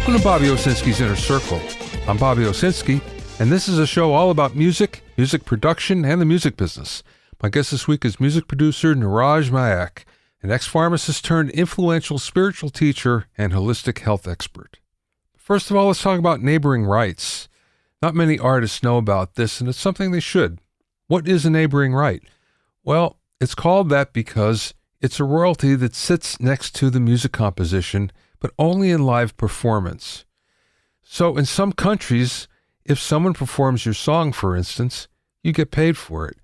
Welcome to Bobby Owsinski's Inner Circle. I'm Bobby Owsinski, and this is a show all about music, music production, and the music business. My guest this week is music producer Niraj Naik, an ex-pharmacist turned influential spiritual teacher and holistic health expert. First of all, let's talk about neighboring rights. Not many artists know about this, and it's something they should. What is a neighboring right? Well, it's called that because it's a royalty that sits next to the music composition, but only in live performance. So in some countries, if someone performs your song, for instance, you get paid for it.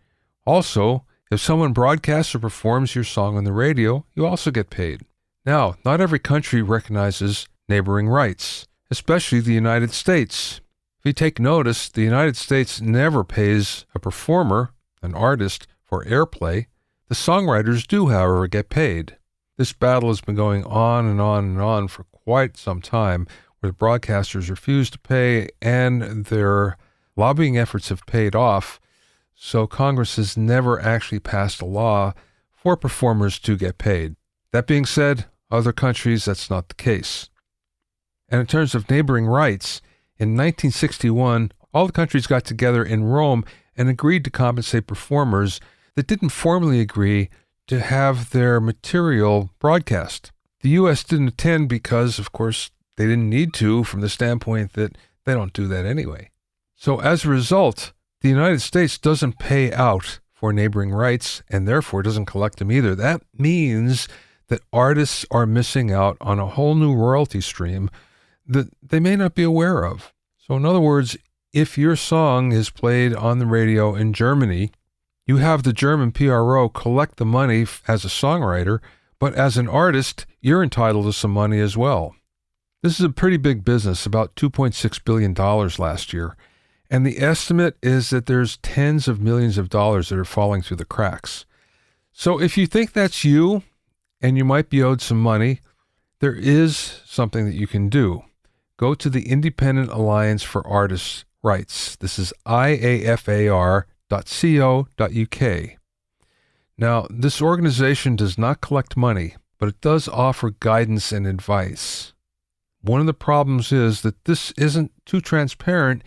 Also, if someone broadcasts or performs your song on the radio, you also get paid. Now, not every country recognizes neighboring rights, especially the United States. If you take notice, the United States never pays a performer, an artist, for airplay. The songwriters do, however, get paid. This battle has been going on and on and on for quite some time, where the broadcasters refuse to pay and their lobbying efforts have paid off. So Congress has never actually passed a law for performers to get paid. That being said, other countries, that's not the case. And in terms of neighboring rights, in 1961, all the countries got together in Rome and agreed to compensate performers that didn't formally agree to have their material broadcast. The U.S. didn't attend because, of course, they didn't need to from the standpoint that they don't do that anyway. So as a result, the United States doesn't pay out for neighboring rights and therefore doesn't collect them either. That means that artists are missing out on a whole new royalty stream that they may not be aware of. So in other words, if your song is played on the radio in Germany, you have the German PRO collect the money as a songwriter, but as an artist, you're entitled to some money as well. This is a pretty big business, about $2.6 billion last year, and the estimate is that there's tens of millions of dollars that are falling through the cracks. So if you think that's you, and you might be owed some money, there is something that you can do. Go to the Independent Alliance for Artists' Rights. This is iafar.co.uk. Now, this organization does not collect money, but it does offer guidance and advice. One of the problems is that this isn't too transparent,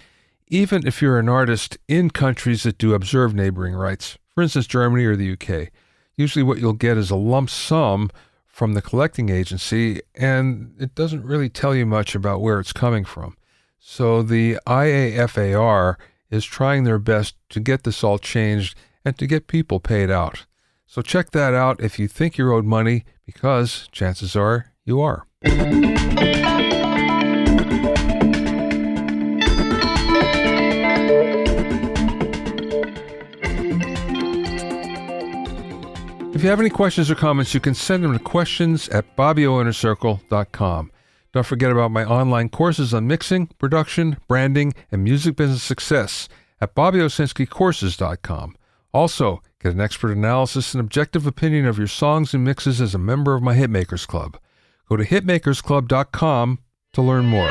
even if you're an artist in countries that do observe neighboring rights, for instance, Germany or the UK. Usually what you'll get is a lump sum from the collecting agency, and it doesn't really tell you much about where it's coming from. So the IAFAR is trying their best to get this all changed and to get people paid out. So check that out if you think you're owed money, because chances are you are. If you have any questions or comments, you can send them to questions@bobbyoinnercircle.com. Don't forget about my online courses on mixing, production, branding, and music business success at bobbyowsinskicourses.com. Also, get an expert analysis and objective opinion of your songs and mixes as a member of my Hitmakers Club. Go to hitmakersclub.com to learn more.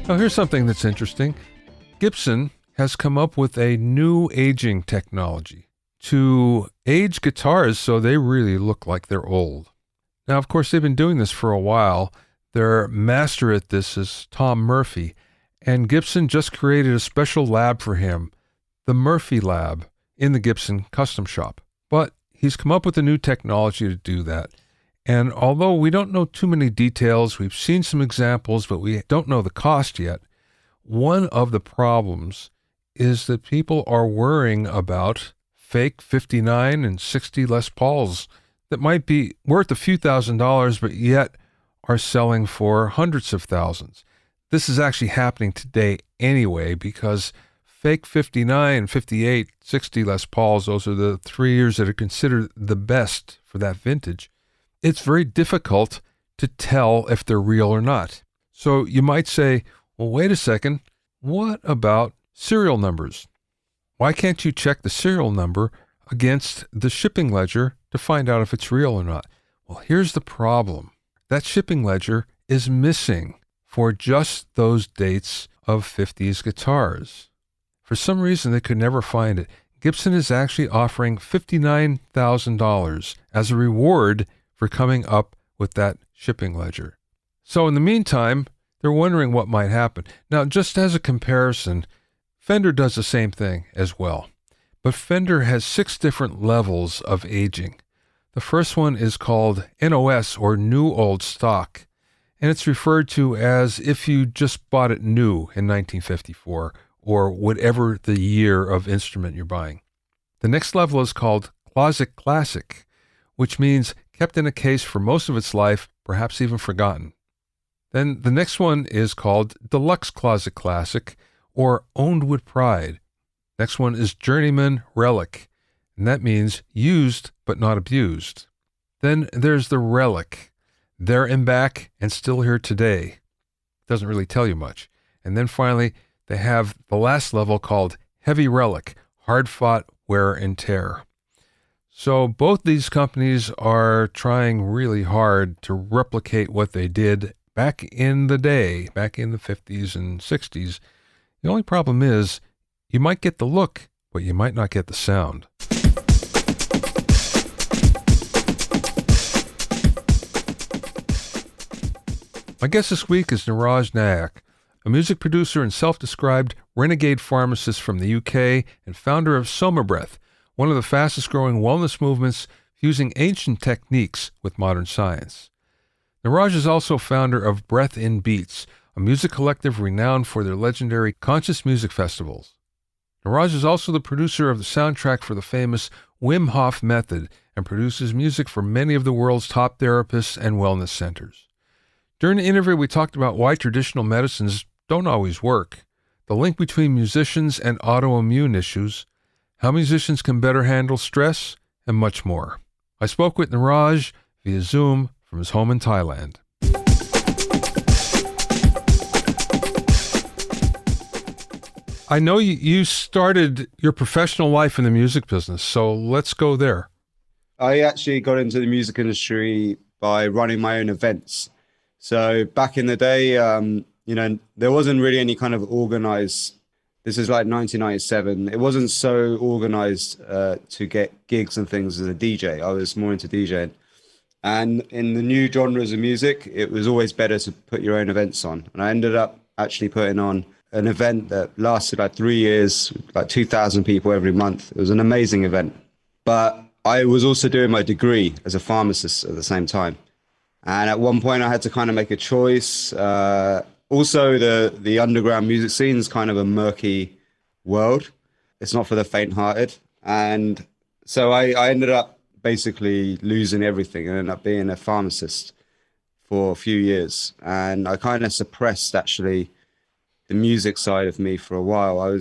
Now, here's something that's interesting. Gibson has come up with a new aging technology to age guitars so they really look like they're old. Now, of course, they've been doing this for a while. Their master at this is Tom Murphy, and Gibson just created a special lab for him, the Murphy Lab, in the Gibson custom shop. But he's come up with a new technology to do that. And although we don't know too many details, we've seen some examples, but we don't know the cost yet. One of the problems is that people are worrying about fake 59 and 60 Les Pauls that might be worth a few $1,000s, but yet are selling for hundreds of thousands. This is actually happening today anyway, because fake 59, 58, 60 Les Pauls, those are the 3 years that are considered the best for that vintage. It's very difficult to tell if they're real or not. So you might say, well, wait a second, what about serial numbers? Why can't you check the serial number against the shipping ledger to find out if it's real or not? Well, here's the problem. That shipping ledger is missing for just those dates of 50s guitars. For some reason, they could never find it. Gibson is actually offering $59,000 as a reward for coming up with that shipping ledger. So in the meantime, they're wondering what might happen. Now, just as a comparison, Fender does the same thing as well. But Fender has 6 different levels of aging. The first one is called NOS, or New Old Stock, and it's referred to as if you just bought it new in 1954, or whatever the year of instrument you're buying. The next level is called Closet Classic, which means kept in a case for most of its life, perhaps even forgotten. Then the next one is called Deluxe Closet Classic, or Owned with Pride. Next one is Journeyman Relic, and that means used but not abused. Then there's the Relic. There and back and still here today. Doesn't really tell you much. And then finally, they have the last level called Heavy Relic, hard-fought wear and tear. So both these companies are trying really hard to replicate what they did back in the day, back in the 50s and 60s. The only problem is you might get the look, but you might not get the sound. My guest this week is Niraj Naik, a music producer and self-described renegade pharmacist from the UK and founder of Soma Breath, one of the fastest-growing wellness movements fusing ancient techniques with modern science. Niraj is also founder of Breath in Beats, a music collective renowned for their legendary conscious music festivals. Niraj is also the producer of the soundtrack for the famous Wim Hof Method and produces music for many of the world's top therapists and wellness centers. During the interview, we talked about why traditional medicines don't always work, the link between musicians and autoimmune issues, how musicians can better handle stress, and much more. I spoke with Niraj via Zoom from his home in Thailand. I know you started your professional life in the music business, so let's go there. I actually got into the music industry by running my own events. So back in the day, there wasn't really any kind of organized. This is like 1997. It wasn't so organized to get gigs and things as a DJ. I was more into DJing. And in the new genres of music, it was always better to put your own events on. And I ended up actually putting on an event that lasted like 3 years, like 2,000 people every month. It was an amazing event. But I was also doing my degree as a pharmacist at the same time. And at one point I had to kind of make a choice. Also, the underground music scene is kind of a murky world. It's not for the faint-hearted. And so I ended up basically losing everything and ended up being a pharmacist for a few years. And I kind of suppressed actually the music side of me for a while.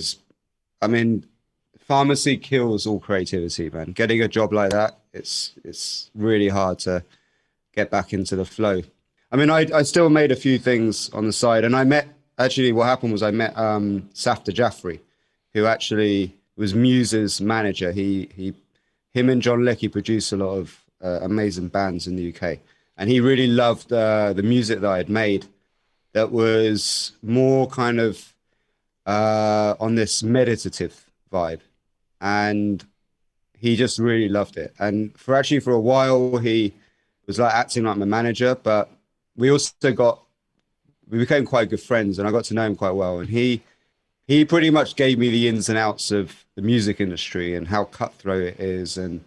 Pharmacy kills all creativity, man. Getting a job like that, it's really hard to get back into the flow. I still made a few things on the side, and what happened was I met Safta Jaffrey, who actually was Muse's manager. Him and John Leckie produced a lot of amazing bands in the UK, and he really loved the music that I had made that was more kind of on this meditative vibe, and he just really loved it. And for a while, he was like acting like my manager, but we became quite good friends, and I got to know him quite well. And he pretty much gave me the ins and outs of the music industry and how cutthroat it is, and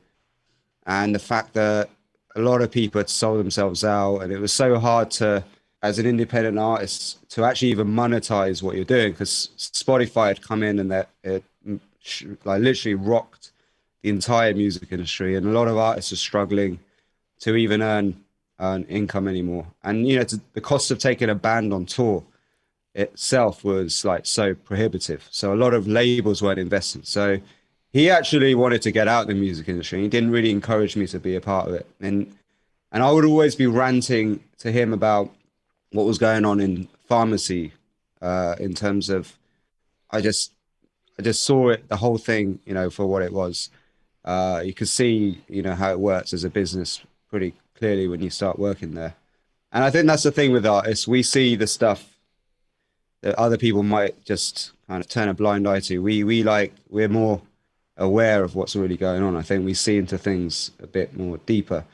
the fact that a lot of people had sold themselves out, and it was so hard to, as an independent artist, to actually even monetize what you're doing, because Spotify had come in and it literally rocked the entire music industry, and a lot of artists are struggling to even earn income anymore. And the cost of taking a band on tour itself was like so prohibitive, so a lot of labels weren't invested. So he actually wanted to get out of the music industry. He didn't really encourage me to be a part of it, and I would always be ranting to him about what was going on in pharmacy, in terms of I just saw it, the whole thing, for what it was. You could see how it works as a business pretty clearly when you start working there. And I think that's the thing with artists. We see the stuff that other people might just kind of turn a blind eye to. We're more aware of what's really going on. I think we see into things a bit more deeper.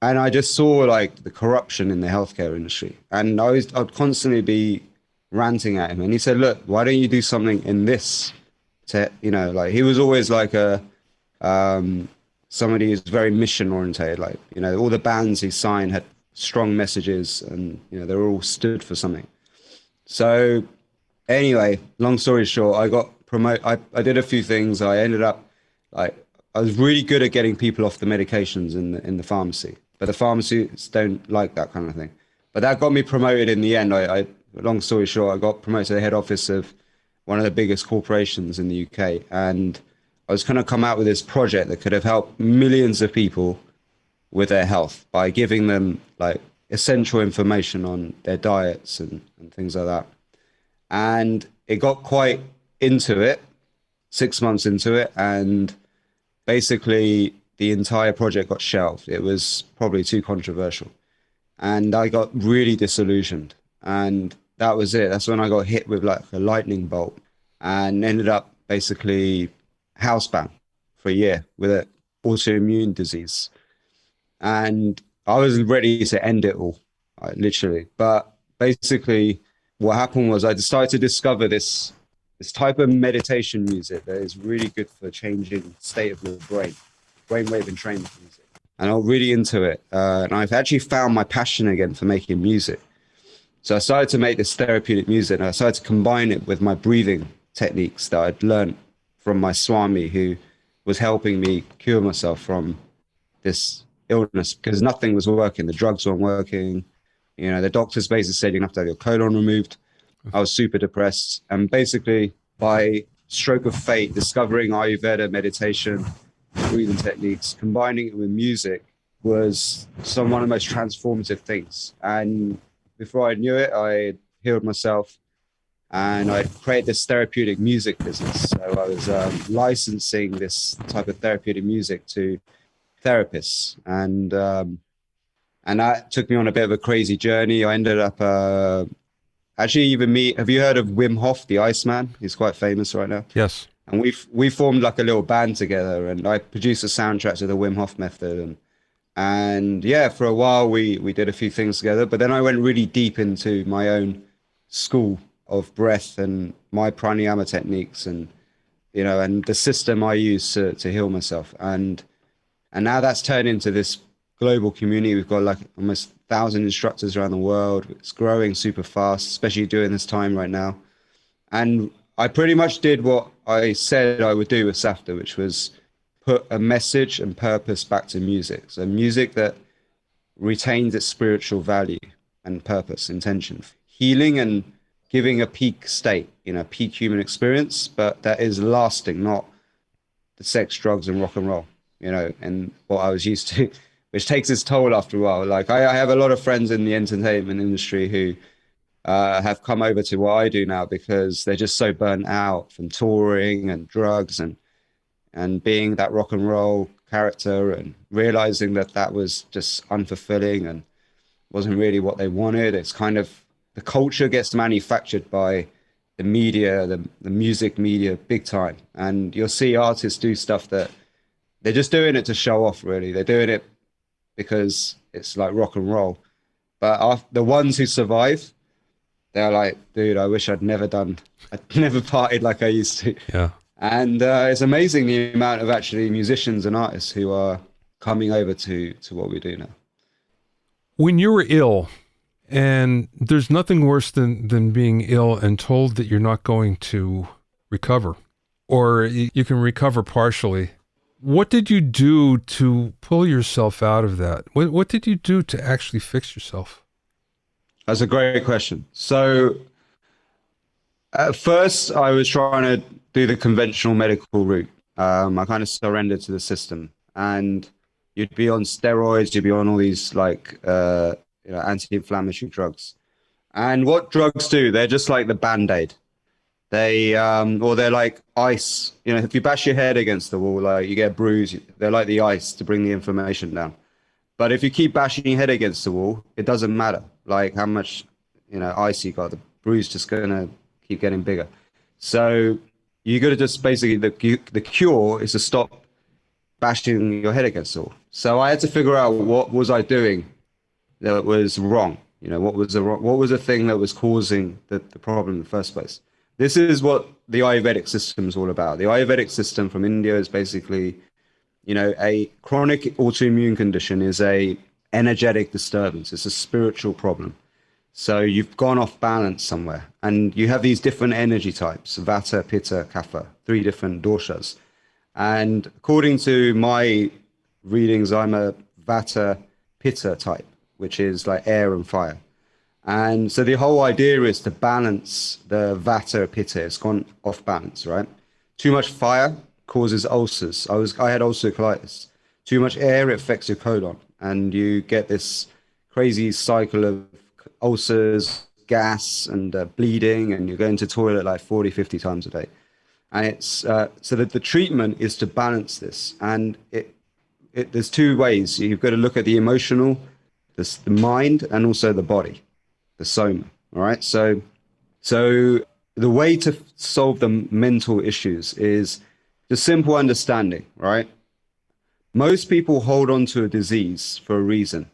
And I just saw like the corruption in the healthcare industry. And I'd constantly be ranting at him. And he said, look, why don't you do something in this? Like he was always like somebody who's very mission oriented. Like, all the bands he signed had strong messages and, they were all stood for something. So anyway, long story short, I got promoted. I did a few things. I ended up I was really good at getting people off the medications in the pharmacy, but the pharmacists don't like that kind of thing. But that got me promoted in the end. Long story short, I got promoted to the head office of one of the biggest corporations in the UK. And I was going to come out with this project that could have helped millions of people with their health by giving them like essential information on their diets and things like that. And it got quite into it, 6 months into it. And basically the entire project got shelved. It was probably too controversial. And I got really disillusioned. And that was it. That's when I got hit with like a lightning bolt and ended up basically housebound for a year with an autoimmune disease. And I was ready to end it all, literally. But basically what happened was I started to discover this type of meditation music that is really good for changing state of your brainwave entrainment music. And I was really into it. And I've actually found my passion again for making music. So I started to make this therapeutic music, and I started to combine it with my breathing techniques that I'd learned from my Swami, who was helping me cure myself from this illness because nothing was working. The drugs weren't working. The doctors basically said you're going to have to have your colon removed. I was super depressed. And basically, by stroke of fate, discovering Ayurveda meditation, breathing techniques, combining it with music was one of the most transformative things. And before I knew it, I healed myself and I created this therapeutic music business. So I was licensing this type of therapeutic music to therapists. And that took me on a bit of a crazy journey. I ended up have you heard of Wim Hof, the Iceman? He's quite famous right now. Yes. And we formed like a little band together, and I produced a soundtrack to the Wim Hof Method. And yeah, for a while we did a few things together, but then I went really deep into my own school of breath and my pranayama techniques and the system I use to heal myself. And now that's turned into this global community. We've got like almost 1,000 instructors around the world. It's growing super fast, especially during this time right now. And I pretty much did what I said I would do with Safta, which was put a message and purpose back to music. So music that retains its spiritual value and purpose, intention, healing and giving a peak state, peak human experience, but that is lasting, not the sex, drugs and rock and roll, and what I was used to, which takes its toll after a while. Like I have a lot of friends in the entertainment industry who have come over to what I do now because they're just so burnt out from touring and drugs and being that rock and roll character and realizing that was just unfulfilling and wasn't really what they wanted. It's kind of the culture gets manufactured by the media, the music media, big time. And you'll see artists do stuff that they're just doing it to show off, really. They're doing it because it's like rock and roll. But the ones who survive, they're like, dude, I wish I'd never partied like I used to. Yeah. And it's amazing the amount of actually musicians and artists who are coming over to what we do now. When you were ill, and there's nothing worse than being ill and told that you're not going to recover, or you can recover partially. What did you do to pull yourself out of that? What did you do to actually fix yourself? That's a great question. So at first I was trying to do the conventional medical route. I kind of surrendered to the system, and you'd be on steroids, you'd be on all these like anti-inflammatory drugs. And what drugs do, they're just like the Band-Aid. Or they're like ice. If you bash your head against the wall, like you get a bruise, they're like the ice to bring the inflammation down. But if you keep bashing your head against the wall, it doesn't matter like how much ice you got. The bruise just gonna keep getting bigger. So you got to just basically, the cure is to stop bashing your head against the wall. So I had to figure out what was I doing that was wrong. You know, what was the thing that was causing the problem in the first place? This is what the Ayurvedic system is all about. The Ayurvedic system from India is basically, you know, a chronic autoimmune condition is a energetic disturbance. It's a spiritual problem. So you've gone off balance somewhere, and you have these different energy types: Vata, Pitta, Kapha, 3 different doshas. And according to my readings, I'm a Vata Pitta type, which is like air and fire. And so the whole idea is to balance the Vata Pitta. It's gone off balance, right? Too much fire causes ulcers. I had ulcerative colitis. Too much air, it affects your colon, and you get this crazy cycle of ulcers, gas, and bleeding, and you're going to toilet like 40, 50 times a day. And it's so that the treatment is to balance this. And there's 2 ways. You've got to look at the emotional, the mind, and also the body, the soma. All right. So the way to solve the mental issues is the simple understanding, right? Most people hold on to a disease for a reason.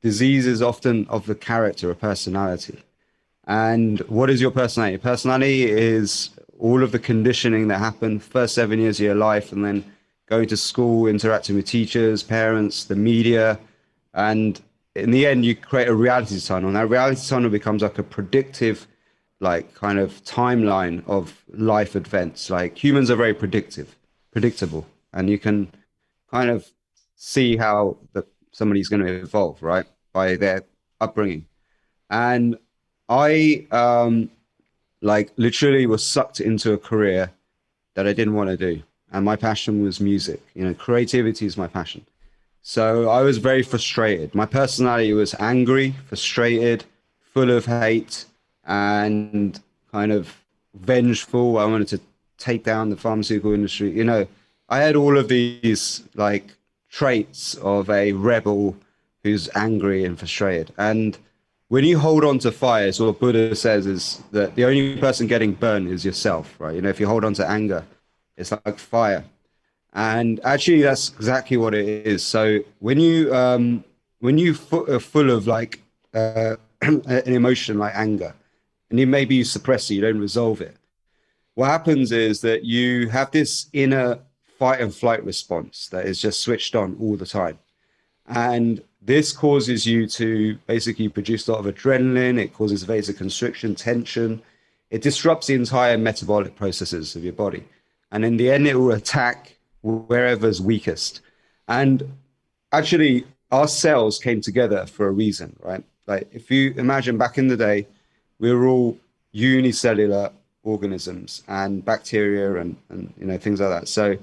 Disease is often of the character or personality. And what is your personality? Your personality is all of the conditioning that happened first 7 years of your life, and then going to school, interacting with teachers, parents, the media. And in the end, you create a reality tunnel. And that reality tunnel becomes like a predictive, like kind of timeline of life events. Like humans are very predictable, and you can kind of see how somebody's going to evolve, right, by their upbringing. And I like literally was sucked into a career that I didn't want to do. And my passion was music. You know, creativity is my passion. So I was very frustrated. My personality was angry, frustrated, full of hate, and kind of vengeful. I wanted to take down the pharmaceutical industry. You know, I had all of these like traits of a rebel who's angry and frustrated. And when you hold on to fire, so what Buddha says is that the only person getting burned is yourself, right? You know, if you hold on to anger, it's like fire. And actually, that's exactly what it is. So when you are full of like an emotion like anger, and maybe you suppress it, you don't resolve it, what happens is that you have this inner fight and flight response that is just switched on all the time. And this causes you to basically produce a lot of adrenaline. It causes vasoconstriction, tension. It disrupts the entire metabolic processes of your body. And in the end, it will attack wherever's weakest. And actually, our cells came together for a reason, right? Like if you imagine back in the day, we were all unicellular organisms and bacteria and you know, things like that. So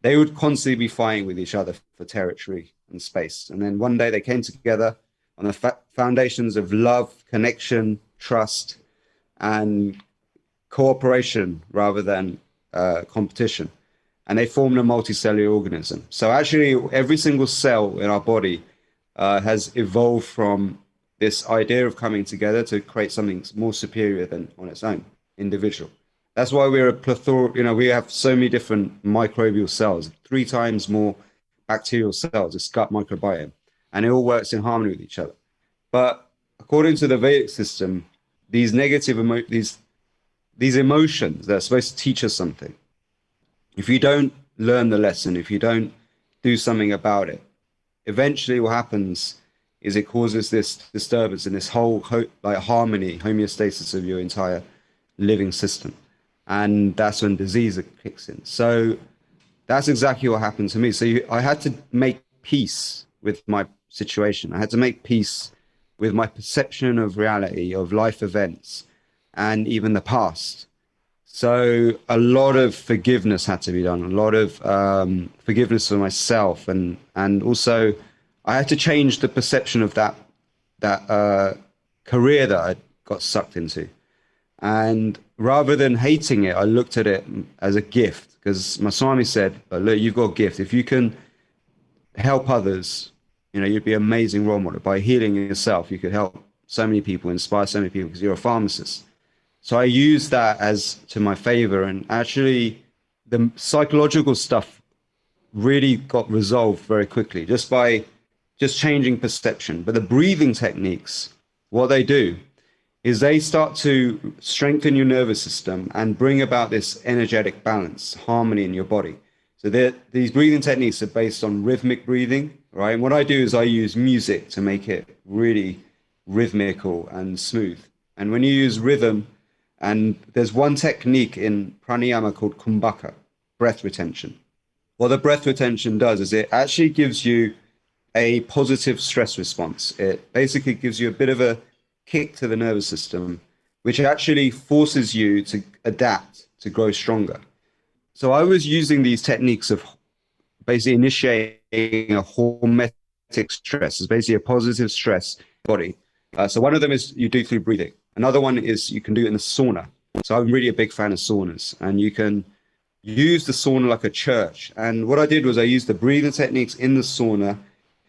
they would constantly be fighting with each other for territory and space. And then one day they came together on the foundations of love, connection, trust, and cooperation rather than competition. And they formed a multicellular organism. So actually, every single cell in our body has evolved from this idea of coming together to create something more superior than on its own, individual. That's why we're a plethora, you know, we have so many different microbial cells, 3 times more bacterial cells, it's gut microbiome, and it all works in harmony with each other. But according to the Vedic system, these negative these emotions that are supposed to teach us something, if you don't learn the lesson, if you don't do something about it, eventually what happens is it causes this disturbance in this whole like harmony, homeostasis of your entire living system. And that's when disease kicks in. So that's exactly what happened to me. So I had to make peace with my situation. I had to make peace with my perception of reality, of life events, and even the past. So a lot of forgiveness had to be done, a lot of forgiveness for myself. And also I had to change the perception of that career that I got sucked into. And rather than hating it, I looked at it as a gift, because my Swami said, look, you've got a gift. If you can help others, you know, you'd be an amazing role model. By healing yourself, you could help so many people, inspire so many people, because you're a pharmacist. So I used that as to my favor. And actually, the psychological stuff really got resolved very quickly just by just changing perception. But the breathing techniques, what they do is they start to strengthen your nervous system and bring about this energetic balance, harmony in your body. So these breathing techniques are based on rhythmic breathing, right? And what I do is I use music to make it really rhythmical and smooth. And when you use rhythm, and there's one technique in pranayama called kumbhaka, breath retention. What the breath retention does is it actually gives you a positive stress response. It basically gives you a bit of a kick to the nervous system, which actually forces you to adapt, to grow stronger. So I was using these techniques of basically initiating a hormetic stress. It's basically a positive stress body. So one of them is you do through breathing. Another one is you can do it in a sauna. So I'm really a big fan of saunas, and you can use the sauna like a church. And what I did was I used the breathing techniques in the sauna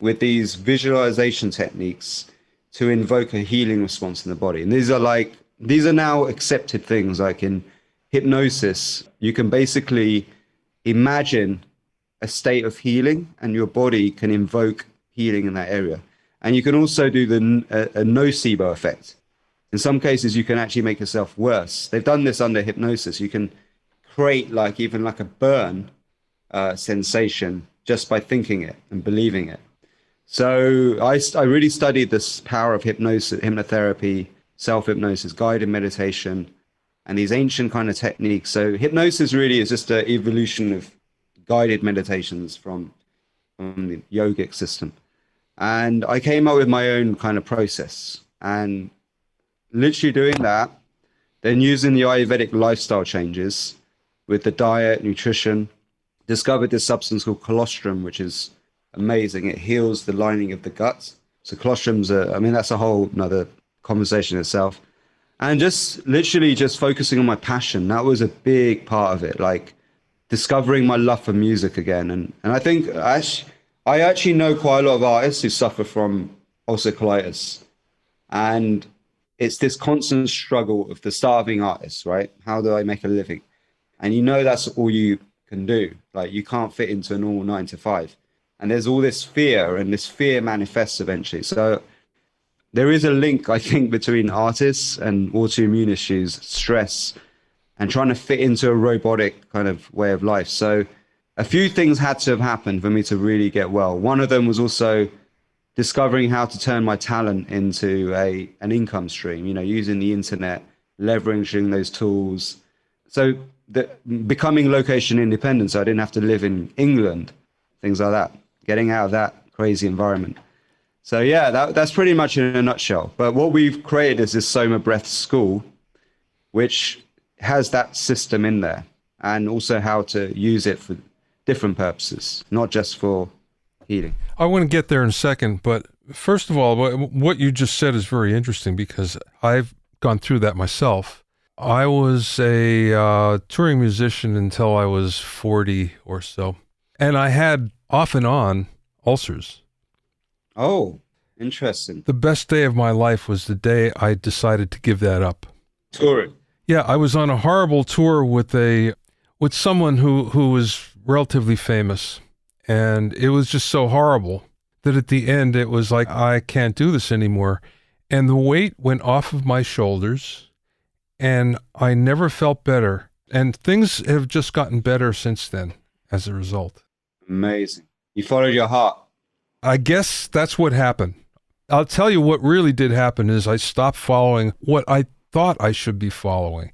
with these visualization techniques to invoke a healing response in the body. And these are now accepted things. Like in hypnosis, you can basically imagine a state of healing and your body can invoke healing in that area. And you can also do a nocebo effect. In some cases, you can actually make yourself worse. They've done this under hypnosis. You can create even like a burn sensation just by thinking it and believing it. So I really studied this power of hypnosis, hypnotherapy, self-hypnosis, guided meditation, and these ancient kind of techniques. So hypnosis really is just an evolution of guided meditations from the yogic system. And I came up with my own kind of process, and literally doing that, then using the Ayurvedic lifestyle changes with the diet, nutrition, discovered this substance called colostrum, which is amazing. It heals the lining of the gut. So colostrums that's a whole another conversation itself. And just literally just focusing on my passion. That was a big part of it, like discovering my love for music again. And I think I actually know quite a lot of artists who suffer from ulcerative colitis. And it's this constant struggle of the starving artist, right? How do I make a living? And that's all you can do. Like you can't fit into a normal 9 to 5. And there's all this fear, and this fear manifests eventually. So there is a link, I think, between artists and autoimmune issues, stress, and trying to fit into a robotic kind of way of life. So a few things had to have happened for me to really get well. One of them was also discovering how to turn my talent into an income stream, using the internet, leveraging those tools. So becoming location independent, so I didn't have to live in England, things like that, getting out of that crazy environment. So yeah, that's pretty much in a nutshell. But what we've created is this Soma Breath school, which has that system in there, and also how to use it for different purposes, not just for healing. I want to get there in a second, but first of all, what you just said is very interesting because I've gone through that myself. I was a touring musician until I was 40 or so, and I had off and on ulcers. Oh, interesting. The best day of my life was the day I decided to give that up. Touring? Yeah, I was on a horrible tour with someone who was relatively famous, and it was just so horrible that at the end it was like, I can't do this anymore. And the weight went off of my shoulders, and I never felt better. And things have just gotten better since then as a result. Amazing. You followed your heart. I guess that's what happened. I'll tell you what really did happen is I stopped following what I thought I should be following.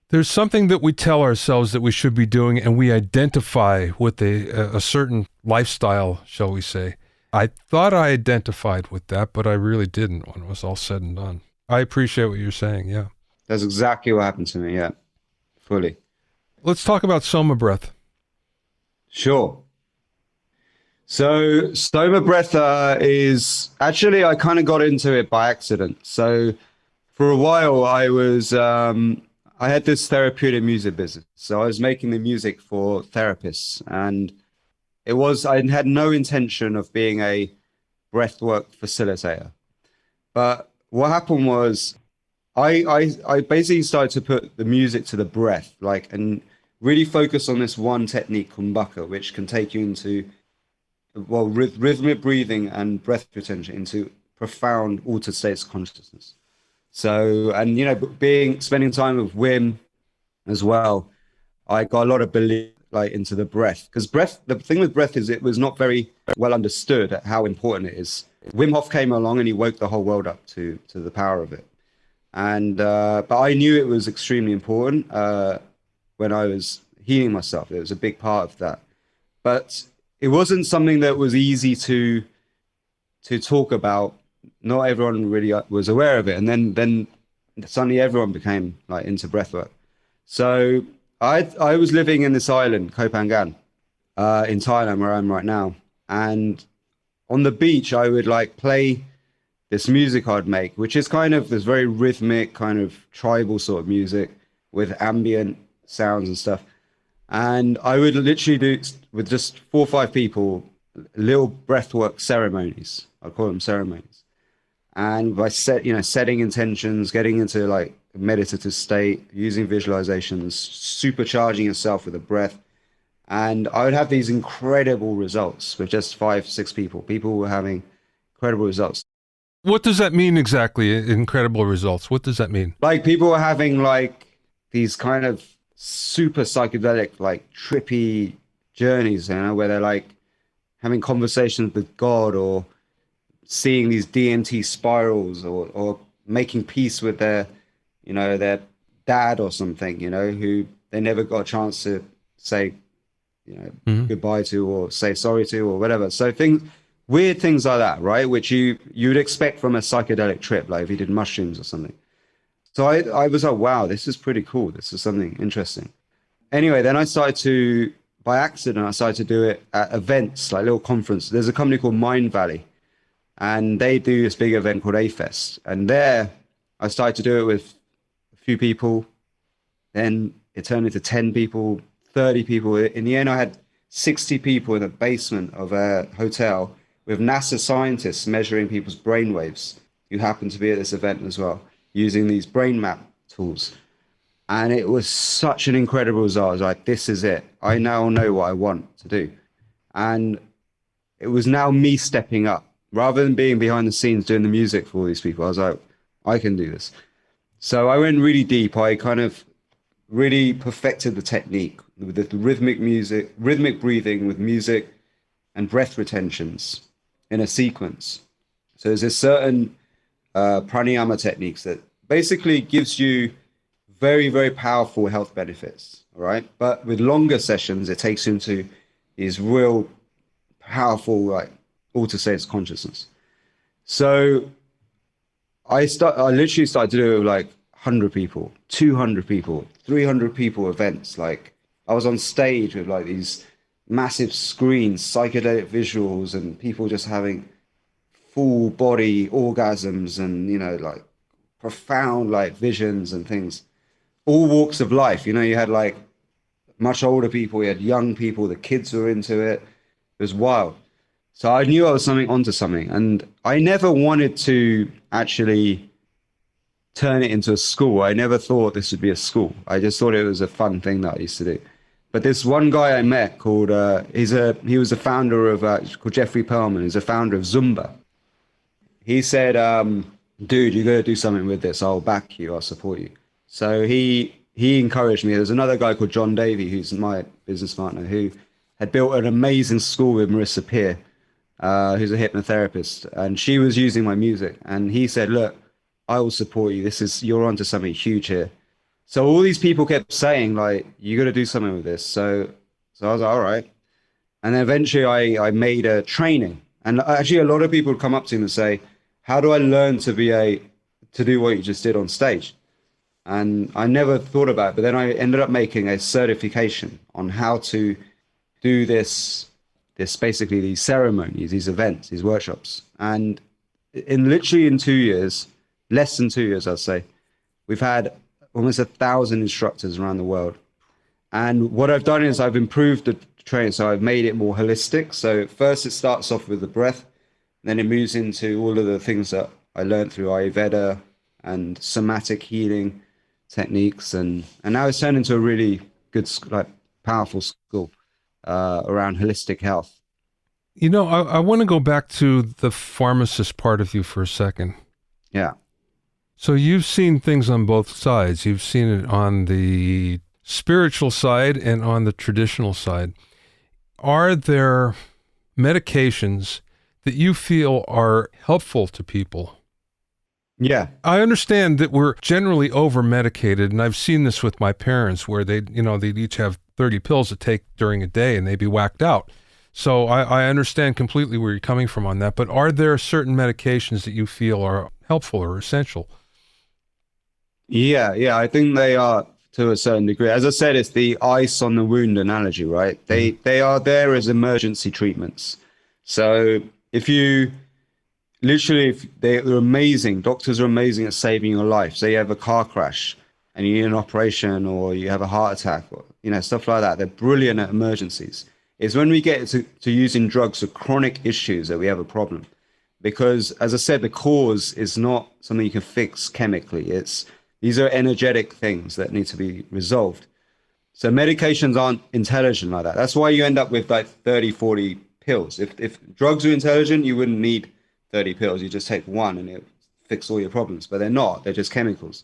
There's something that we tell ourselves that we should be doing, and we identify with a certain lifestyle, shall we say. I thought I identified with that, but I really didn't when it was all said and done. I appreciate what you're saying, yeah. That's exactly what happened to me, yeah. Fully. Let's talk about Soma Breath. Sure. So Soma Breath is actually, I kind of got into it by accident. So for a while I was, I had this therapeutic music business. So I was making the music for therapists, and I had no intention of being a breathwork facilitator. But what happened was I basically started to put the music to the breath, like, and really focus on this one technique called Mbaka, which can take you into, well, rhythmic breathing and breath retention into profound altered states of consciousness. So, and you know, spending time with Wim as well, I got a lot of belief like into the breath, because breath. The thing with breath is it was not very well understood at how important it is. Wim Hof came along and he woke the whole world up to the power of it. And but I knew it was extremely important when I was healing myself. It was a big part of that, but it wasn't something that was easy to talk about. Not everyone really was aware of it, and then suddenly everyone became like into breathwork. So I was living in this island, Koh Phangan, in Thailand, where I'm right now, and on the beach I would like play this music I'd make, which is kind of this very rhythmic, kind of tribal sort of music with ambient sounds and stuff. And I would literally do with just 4 or 5 people, little breathwork ceremonies. I call them ceremonies. And by setting intentions, getting into like a meditative state, using visualizations, supercharging yourself with a breath. And I would have these incredible results with just 5, 6 people. People were having incredible results. What does that mean exactly? Incredible results. What does that mean? Like people were having like these kind of super psychedelic, like trippy journeys, you know, where they're like having conversations with God, or seeing these DMT spirals, or making peace with their, you know, their dad or something, you know, who they never got a chance to say, you know, goodbye to, or say sorry to, or whatever. So weird things like that, right? Which you'd expect from a psychedelic trip, like if you did mushrooms or something. So I was like, wow, this is pretty cool. This is something interesting. Anyway, then by accident, I started to do it at events, like little conference. There's a company called Mind Valley, and they do this big event called A-Fest. And there I started to do it with a few people. Then it turned into 10 people, 30 people. In the end, I had 60 people in the basement of a hotel with NASA scientists measuring people's brain waves, who happened to be at this event as well, using these brain map tools. And it was such an incredible result. I was like, this is it. I now know what I want to do. And it was now me stepping up. Rather than being behind the scenes doing the music for all these people, I was like, I can do this. So I went really deep. I kind of really perfected the technique with the rhythmic breathing with music and breath retentions in a sequence. So there's this certain pranayama techniques that basically gives you very, very powerful health benefits, all right? But with longer sessions, it takes you into these real powerful, like, altered states of consciousness. So I literally started to do like 100 people, 200 people, 300 people events. Like I was on stage with like these massive screens, psychedelic visuals, and people just having full body orgasms and, you know, like profound like visions and things. All walks of life, you know, you had like much older people, you had young people, the kids were into it. It was wild. So I knew I was onto something, and I never wanted to actually turn it into a school. I never thought this would be a school. I just thought it was a fun thing that I used to do. But this one guy I met called, he was the founder of, called Jeffrey Perlman. He's a founder of Zumba. He said, dude, you got to do something with this. I'll back you. I'll support you. So he encouraged me. There's another guy called John Davey, who's my business partner, who had built an amazing school with Marissa Peer, who's a hypnotherapist, and she was using my music. And he said, look, I will support you. You're onto something huge here. So all these people kept saying, like, you got to do something with this. So I was like, all right. And then eventually I made a training. And actually a lot of people would come up to me and say, how do I learn to do what you just did on stage? And I never thought about it, but then I ended up making a certification on how to do this basically these ceremonies, these events, these workshops. And literally in 2 years, less than 2 years, I'd say, we've had almost 1,000 instructors around the world. And what I've done is I've improved the training. So I've made it more holistic. So first it starts off with the breath, then it moves into all of the things that I learned through Ayurveda and somatic healing techniques. And now it's turned into a really good, like powerful school around holistic health. You know, I want to go back to the pharmacist part of you for a second. Yeah. So you've seen things on both sides. You've seen it on the spiritual side and on the traditional side. Are there medications that you feel are helpful to people? Yeah. I understand that we're generally over-medicated, and I've seen this with my parents where they'd each have 30 pills to take during a day and they'd be whacked out. So I understand completely where you're coming from on that, but are there certain medications that you feel are helpful or essential? Yeah, I think they are to a certain degree. As I said, it's the ice on the wound analogy, right? They are there as emergency treatments. So if you literally, they're amazing. Doctors are amazing at saving your life. So you have a car crash and you need an operation, or you have a heart attack, or stuff like that. They're brilliant at emergencies. It's when we get to using drugs for chronic issues that we have a problem. Because, as I said, the cause is not something you can fix chemically. These are energetic things that need to be resolved. So medications aren't intelligent like that. That's why you end up with like 30, 40 pills. If drugs are intelligent, you wouldn't need 30 pills. You just take one and it fix all your problems. But they're not. They're just chemicals.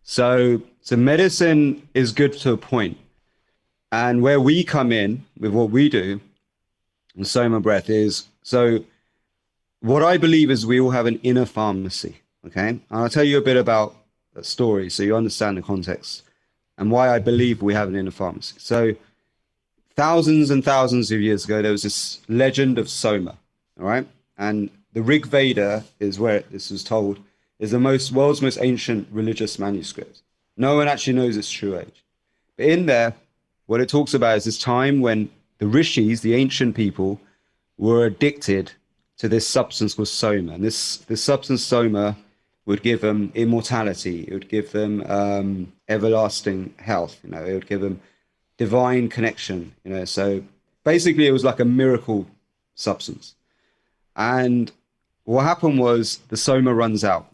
So medicine is good to a point. And where we come in with what we do in Soma Breath is, so what I believe is we all have an inner pharmacy, okay? And I'll tell you a bit about that story so you understand the context and why I believe we have an inner pharmacy. So thousands and thousands of years ago, there was this legend of Soma, all right? And the Rig Veda is where this was told, is the world's most ancient religious manuscript. No one actually knows its true age. But in there, what it talks about is this time when the rishis, the ancient people, were addicted to this substance called Soma. And this substance, Soma, would give them immortality. It would give them everlasting health. It would give them divine connection. So basically, it was like a miracle substance. And what happened was the Soma runs out.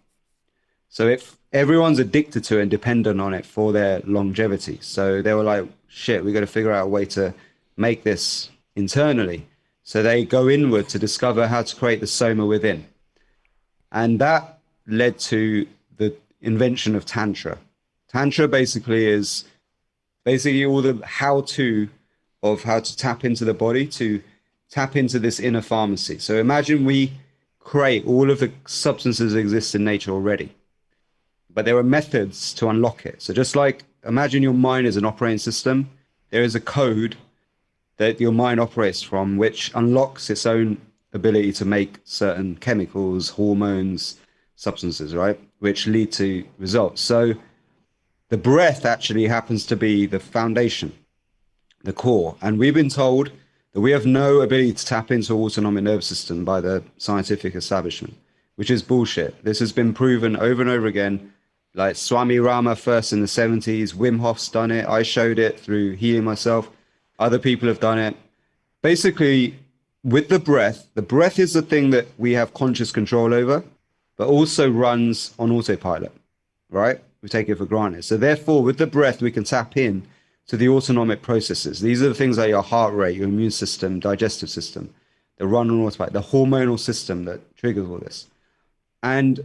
So if everyone's addicted to it and dependent on it for their longevity. So they were like, shit, we got to figure out a way to make this internally. So they go inward to discover how to create the Soma within. And that led to the invention of Tantra. Tantra basically is all the how-to of how to tap into the body, to tap into this inner pharmacy. So imagine we create all of the substances that exist in nature already, but there are methods to unlock it. So just like imagine your mind is an operating system, there is a code that your mind operates from, which unlocks its own ability to make certain chemicals, hormones, substances, right? Which lead to results. So the breath actually happens to be the foundation, the core. And we've been told that we have no ability to tap into autonomic nervous system by the scientific establishment, which is bullshit. This has been proven over and over again. Like Swami Rama first in the 70s, Wim Hof's done it. I showed it through healing myself. Other people have done it. Basically, with the breath is the thing that we have conscious control over, but also runs on autopilot, right? We take it for granted. So therefore, with the breath, we can tap in to the autonomic processes. These are the things like your heart rate, your immune system, digestive system, that run on autopilot, the hormonal system that triggers all this. And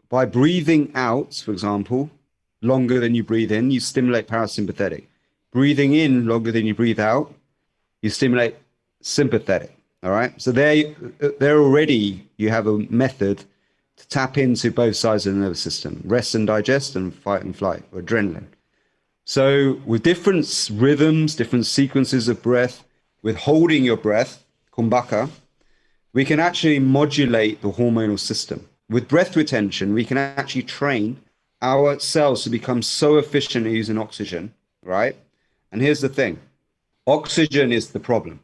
by breathing out, for example, longer than you breathe in, you stimulate parasympathetic. Breathing in longer than you breathe out, you stimulate sympathetic. All right. So there already you have a method to tap into both sides of the nervous system: rest and digest, and fight and flight, or adrenaline. So with different rhythms, different sequences of breath, with holding your breath, kumbhaka, we can actually modulate the hormonal system. With breath retention, we can actually train our cells to become so efficient at using oxygen, right? And here's the thing. Oxygen is the problem.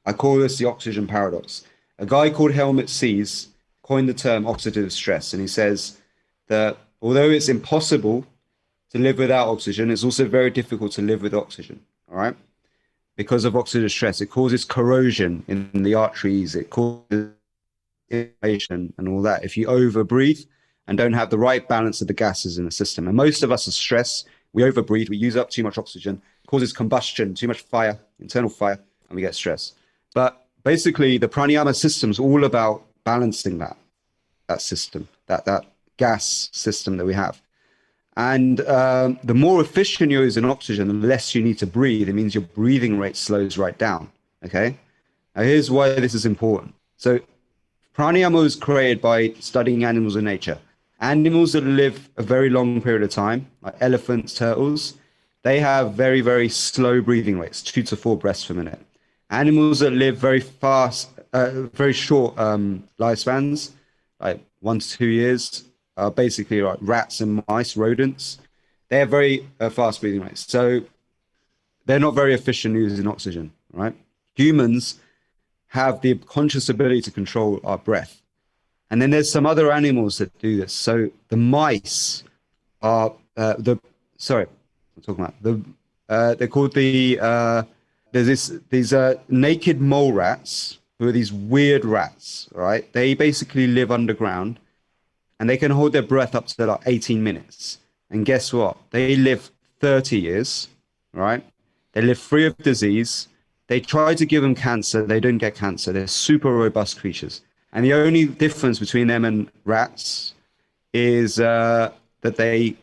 I call this the oxygen paradox. A guy called Helmut Sees coined the term oxidative stress, and he says that although it's impossible to live without oxygen, it's also very difficult to live with oxygen, all right? Because of oxidative stress, it causes corrosion in the arteries, it causes inflammation and all that if you overbreathe and don't have the right balance of the gases in the system. And most of us are stressed. We overbreathe. We use up too much oxygen. It causes combustion, too much fire, internal fire, and we get stressed. But basically, the pranayama system is all about balancing that system, that gas system that we have. And the more efficient you're using oxygen, the less you need to breathe. It means your breathing rate slows right down. Okay. Now, here's why this is important. So, pranayama was created by studying animals in nature. Animals that live a very long period of time, like elephants, turtles, they have very, very slow breathing rates, 2 to 4 breaths per minute. Animals that live very fast, very short lifespans, like 1 to 2 years, are basically like rats and mice, rodents. They have very fast breathing rates. So they're not very efficient using oxygen, right? Humans have the conscious ability to control our breath. And then there's some other animals that do this. So the mice are they're called there's these naked mole rats, who are these weird rats, right? They basically live underground and they can hold their breath up to like 18 minutes. And guess what? They live 30 years, right? They live free of disease. They try to give them cancer. They don't get cancer. They're super robust creatures. And the only difference between them and rats is that they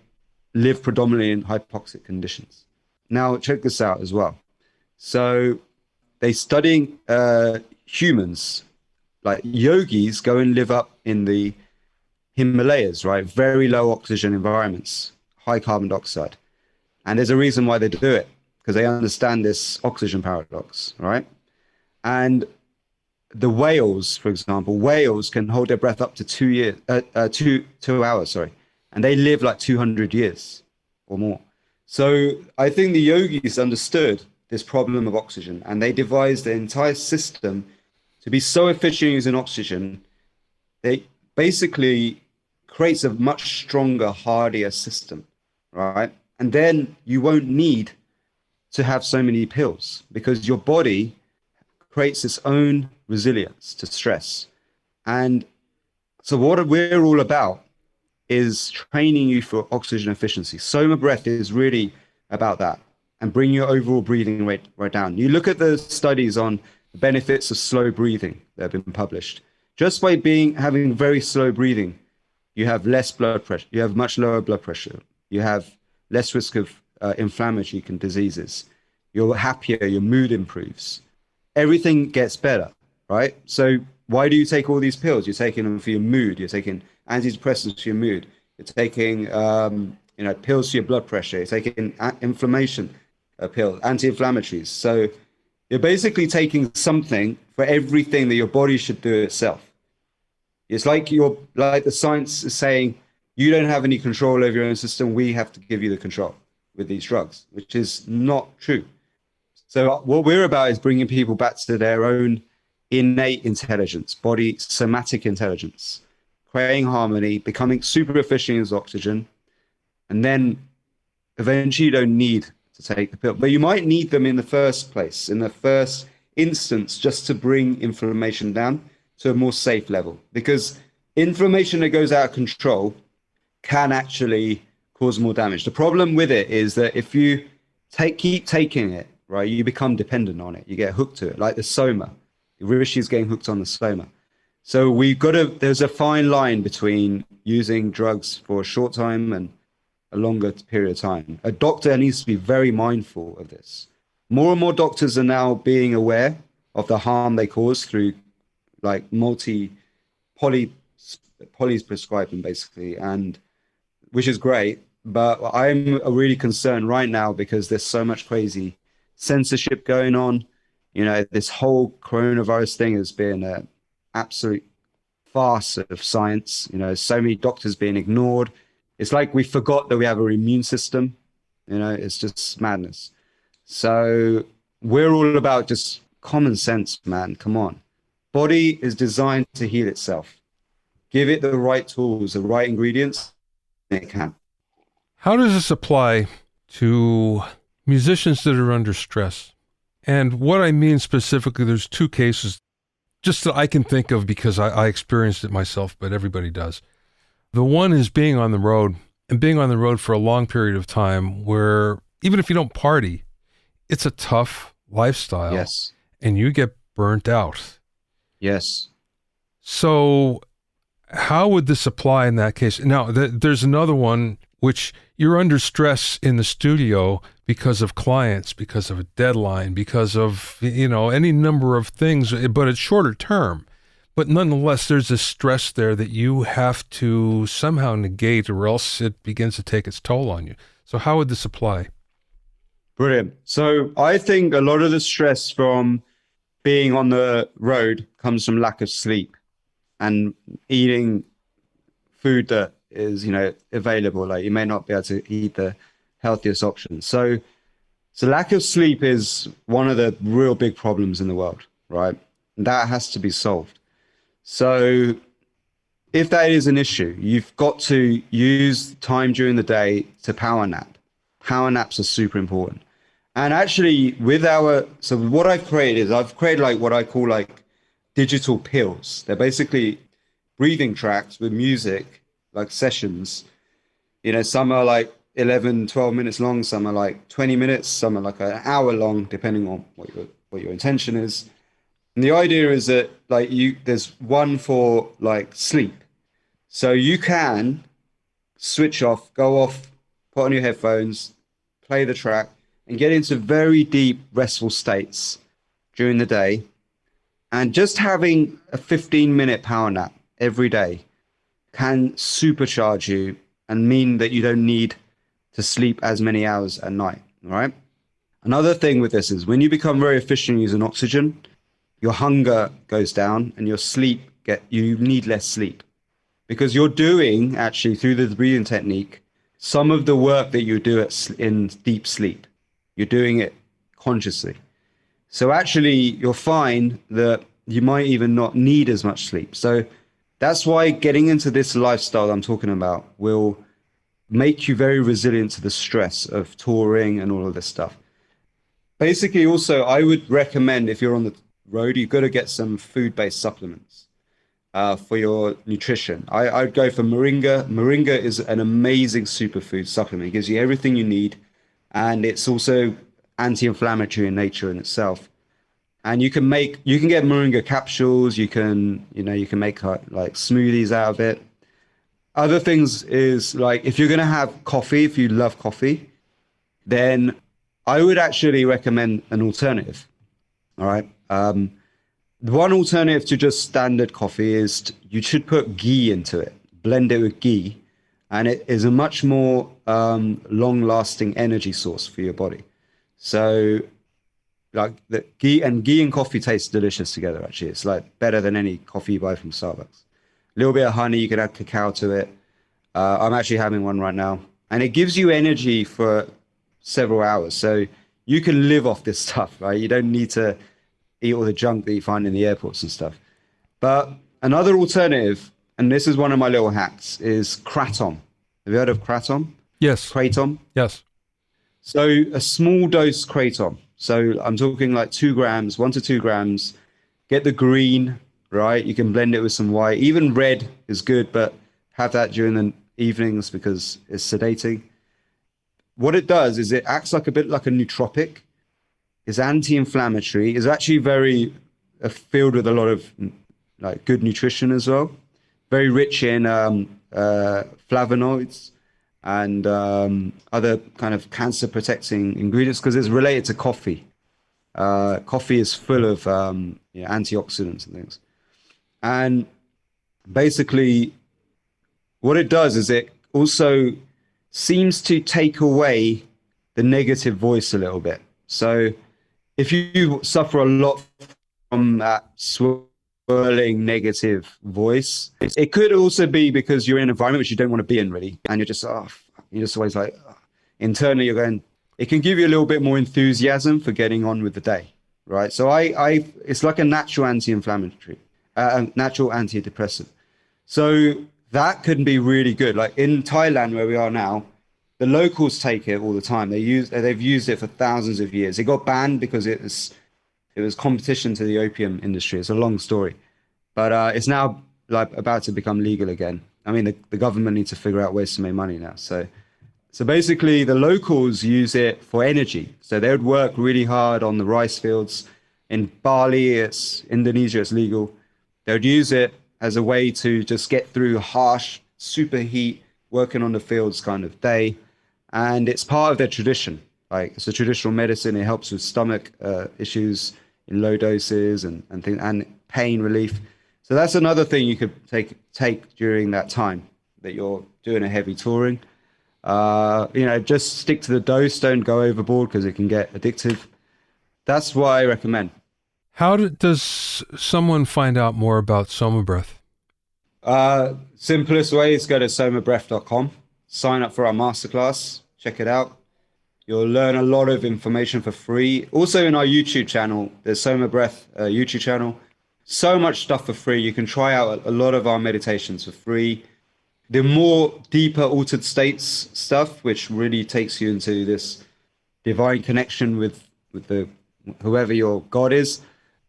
live predominantly in hypoxic conditions. Now, check this out as well. So they studying humans, like yogis go and live up in the Himalayas, right? Very low oxygen environments, high carbon dioxide. And there's a reason why they do it, because they understand this oxygen paradox, right? And the whales, for example, whales can hold their breath up to 2 hours, sorry. And they live like 200 years or more. So I think the yogis understood this problem of oxygen, and they devised the entire system to be so efficient using oxygen. They basically creates a much stronger, hardier system, right? And then you won't need to have so many pills, because your body creates its own resilience to stress. And so what we're all about is training you for oxygen efficiency. Soma Breath is really about that, and bring your overall breathing rate right down. You look at the studies on the benefits of slow breathing that have been published. Just by having very slow breathing, you have less blood pressure. You have much lower blood pressure. You have less risk of inflammatory diseases. You're happier. Your mood improves. Everything gets better, right? So why do you take all these pills? You're taking them for your mood. You're taking antidepressants for your mood. You're taking pills for your blood pressure. You're taking inflammation pills, anti-inflammatories. So you're basically taking something for everything that your body should do itself. It's like the science is saying, you don't have any control over your own system. We have to give you the control with these drugs, which is not true. So what we're about is bringing people back to their own innate intelligence, body somatic intelligence, creating harmony, becoming super efficient as oxygen. And then eventually you don't need to take the pill, but you might need them in the first place, in the first instance, just to bring inflammation down to a more safe level, because inflammation that goes out of control can actually cause more damage. The problem with it is that if you keep taking it, right, you become dependent on it. You get hooked to it, like the Soma. Rishi's getting hooked on the Soma. So there's a fine line between using drugs for a short time and a longer period of time. A doctor needs to be very mindful of this. More and more doctors are now being aware of the harm they cause through like poly prescribing basically, and which is great. But I'm really concerned right now because there's so much crazy censorship going on. This whole coronavirus thing has been an absolute farce of science. So many doctors being ignored. It's like we forgot that we have an immune system. It's just madness. So we're all about just common sense, man. Come on. Body is designed to heal itself. Give it the right tools, the right ingredients, and it can. How does this apply to musicians that are under stress? And what I mean specifically, there's two cases just that I can think of because I experienced it myself, but everybody does. The one is being on the road, and being on the road for a long period of time where even if you don't party, it's a tough lifestyle. Yes. And you get burnt out. Yes. So how would this apply in that case? Now, there's another one which you're under stress in the studio because of clients, because of a deadline, because of, any number of things, but it's shorter term. But nonetheless, there's a stress there that you have to somehow negate, or else it begins to take its toll on you. So how would this apply? Brilliant. So I think a lot of the stress from being on the road comes from lack of sleep and eating food that is, available. Like you may not be able to eat the healthiest options. So lack of sleep is one of the real big problems in the world, right? And that has to be solved. So if that is an issue, you've got to use time during the day to power nap. Power naps are super important. And actually so what I've created is like what I call like digital pills. They're basically breathing tracks with music, like sessions. Some are like 11, 12 minutes long. Some are like 20 minutes. Some are like an hour long, depending on what your intention is. And the idea is that like there's one for like sleep. So you can switch off, go off, put on your headphones, play the track, and get into very deep restful states during the day. And just having a 15-minute power nap every day can supercharge you and mean that you don't need to sleep as many hours at night, right? Another thing with this is when you become very efficient using oxygen, your hunger goes down and your you need less sleep because you're doing actually through the breathing technique, some of the work that you do in deep sleep, you're doing it consciously. So actually you'll find that you might even not need as much sleep. So that's why getting into this lifestyle I'm talking about will make you very resilient to the stress of touring and all of this stuff. Basically, also, I would recommend if you're on the road, you've got to get some food-based supplements for your nutrition. I'd go for moringa. Moringa is an amazing superfood supplement. It gives you everything you need, and it's also anti-inflammatory in nature in itself. And you can get moringa capsules. You can make like smoothies out of it. Other things is like if you're going to have coffee, if you love coffee, then I would actually recommend an alternative. All right. The one alternative to just standard coffee is you should put ghee into it, blend it with ghee, and it is a much more long-lasting energy source for your body. So like the ghee and coffee taste delicious together, actually. It's like better than any coffee you buy from Starbucks. A little bit of honey, you can add cacao to it. I'm actually having one right now. And it gives you energy for several hours. So you can live off this stuff, right? You don't need to eat all the junk that you find in the airports and stuff. But another alternative, and this is one of my little hacks, is kratom. Have you heard of kratom? Yes. Kratom? Yes. So a small dose kratom. So I'm talking like 2 grams, 1 to 2 grams. Get the green, right? You can blend it with some white. Even red is good, but have that during the evenings because it's sedating. What it does is it acts like a bit like a nootropic. It's anti-inflammatory. It's actually very filled with a lot of like good nutrition as well. Very rich in flavonoids and other kind of cancer protecting ingredients because it's related to coffee. Coffee is full of antioxidants and things. And basically what it does is it also seems to take away the negative voice a little bit. So if you suffer a lot from that swirling negative voice, it could also be because you're in an environment which you don't want to be in really. And you're just, you're just always like, internally you're going, it can give you a little bit more enthusiasm for getting on with the day, right? So it's like a natural anti-inflammatory, natural antidepressant. So that can be really good. Like in Thailand where we are now, the locals take it all the time. They've used it for thousands of years. It got banned because it was competition to the opium industry. It's a long story, but it's now like about to become legal again. I mean, the government needs to figure out ways to make money now. So basically the locals use it for energy. So they would work really hard on the rice fields. In Bali, Indonesia, it's legal. They would use it as a way to just get through harsh, super heat, working on the fields kind of day. And it's part of their tradition. Like, it's a traditional medicine. It helps with stomach issues in low doses and pain relief. So that's another thing you could take during that time that you're doing a heavy touring. Just stick to the dose. Don't go overboard because it can get addictive. That's what I recommend. How does someone find out more about Soma Breath? Simplest way is go to somabreath.com, sign up for our masterclass, check it out. You'll learn a lot of information for free. Also in our YouTube channel, there's Soma Breath YouTube channel. So much stuff for free. You can try out a lot of our meditations for free. The more deeper altered states stuff, which really takes you into this divine connection with whoever your God is,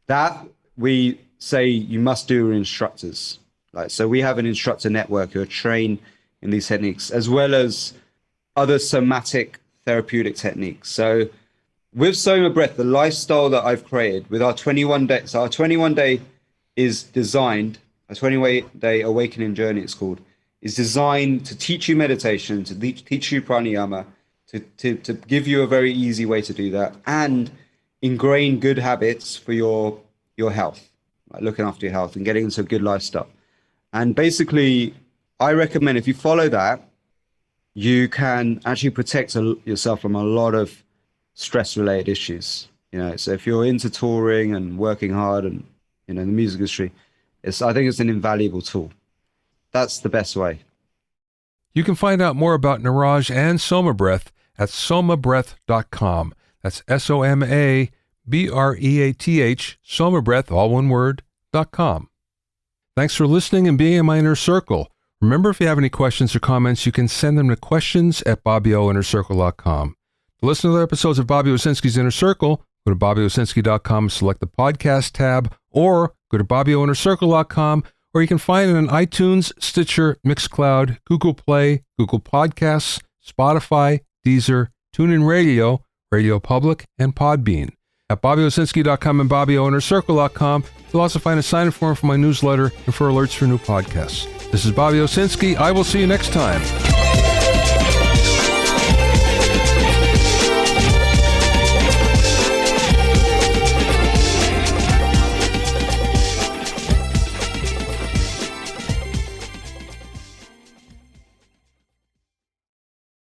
that we say you must do with instructors. So we have an instructor network who are trained in these techniques, as well as other somatic therapeutic techniques. So with Soma Breath, the lifestyle that I've created with our 21 days, so our 21 day is designed, a 21-day awakening journey it's called, is designed to teach you meditation, to teach you pranayama, to give you a very easy way to do that, and ingrain good habits for your health, like looking after your health and getting into a good lifestyle. And basically, I recommend if you follow that, you can actually protect yourself from a lot of stress-related issues. So if you're into touring and working hard and in the music industry, I think it's an invaluable tool. That's the best way. You can find out more about Niraj and Soma Breath at somabreath.com. That's SOMABREATH, Soma Breath, all one word, .com. Thanks for listening and being in my inner circle. Remember, if you have any questions or comments, you can send them to questions@BobbyOInnerCircle.com. To listen to other episodes of Bobby Owsinski's Inner Circle, go to BobbyOwsinski.com, select the podcast tab, or go to BobbyOInnerCircle.com, or you can find it on iTunes, Stitcher, Mixcloud, Google Play, Google Podcasts, Spotify, Deezer, TuneIn Radio, Radio Public, and Podbean. At BobbyOwsinski.com and BobbyOInnerCircle.com, you'll also find a sign-up form for my newsletter and for alerts for new podcasts. This is Bobby Owsinski. I will see you next time.